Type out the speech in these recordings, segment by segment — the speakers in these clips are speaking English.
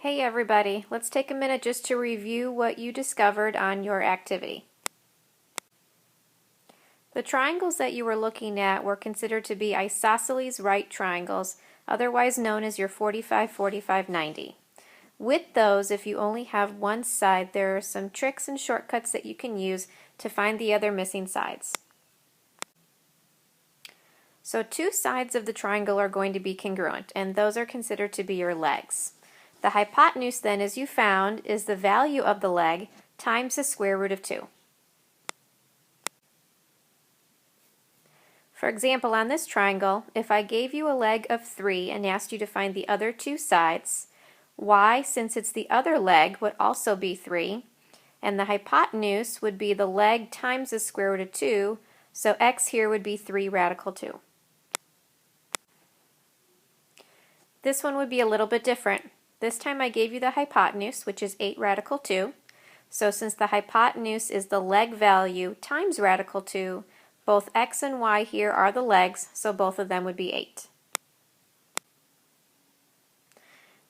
Hey everybody, let's take a minute just to review what you discovered on your activity. The triangles that you were looking at were considered to be isosceles right triangles, otherwise known as your 45, 45, 90. With those, if you only have one side, there are some tricks and shortcuts that you can use to find the other missing sides. So two sides of the triangle are going to be congruent, and those are considered to be your legs. The hypotenuse then, as you found, is the value of the leg times the square root of 2. For example, on this triangle, if I gave you a leg of 3 and asked you to find the other two sides, y, since it's the other leg, would also be 3, and the hypotenuse would be the leg times the square root of 2, so x here would be 3 radical 2. This one would be a little bit different. This time I gave you the hypotenuse, which is 8 radical 2. So since the hypotenuse is the leg value times radical 2, both x and y here are the legs, so both of them would be 8.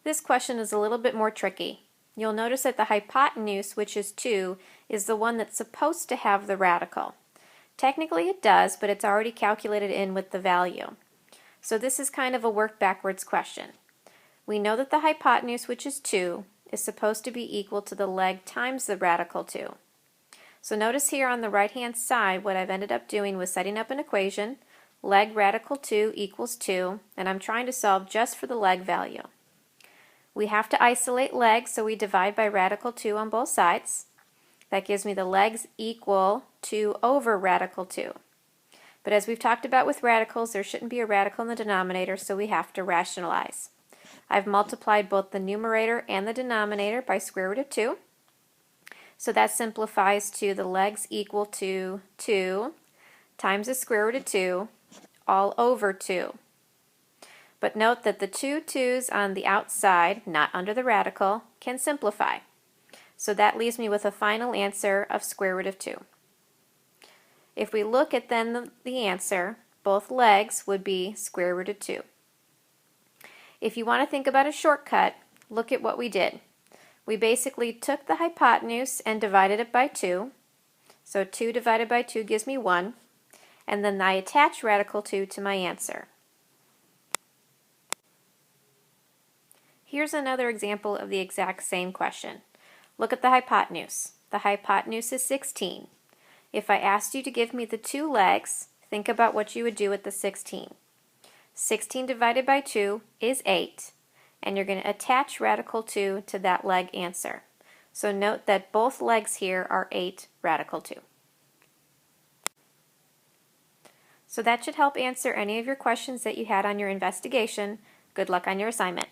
This question is a little bit more tricky. You'll notice that the hypotenuse, which is 2, is the one that's supposed to have the radical. Technically it does, but it's already calculated in with the value. So this is kind of a work backwards question. We know that the hypotenuse, which is 2, is supposed to be equal to the leg times the radical 2. So notice here on the right-hand side, what I've ended up doing was setting up an equation, leg radical 2 equals 2, and I'm trying to solve just for the leg value. We have to isolate legs, so we divide by radical 2 on both sides. That gives me the legs equal 2 over radical 2. But as we've talked about with radicals, there shouldn't be a radical in the denominator, so we have to rationalize. I've multiplied both the numerator and the denominator by square root of 2. So that simplifies to the legs equal to 2 times the square root of 2 all over 2. But note that the two 2's on the outside, not under the radical, can simplify. So that leaves me with a final answer of square root of 2. If we look at then the answer, both legs would be square root of 2. If you want to think about a shortcut, look at what we did. We basically took the hypotenuse and divided it by 2. So 2 divided by 2 gives me 1. And then I attach radical 2 to my answer. Here's another example of the exact same question. Look at the hypotenuse. The hypotenuse is 16. If I asked you to give me the two legs, think about what you would do with the 16. 16 divided by 2 is 8, and you're going to attach radical 2 to that leg answer. So note that both legs here are 8 radical 2. So that should help answer any of your questions that you had on your investigation. Good luck on your assignment.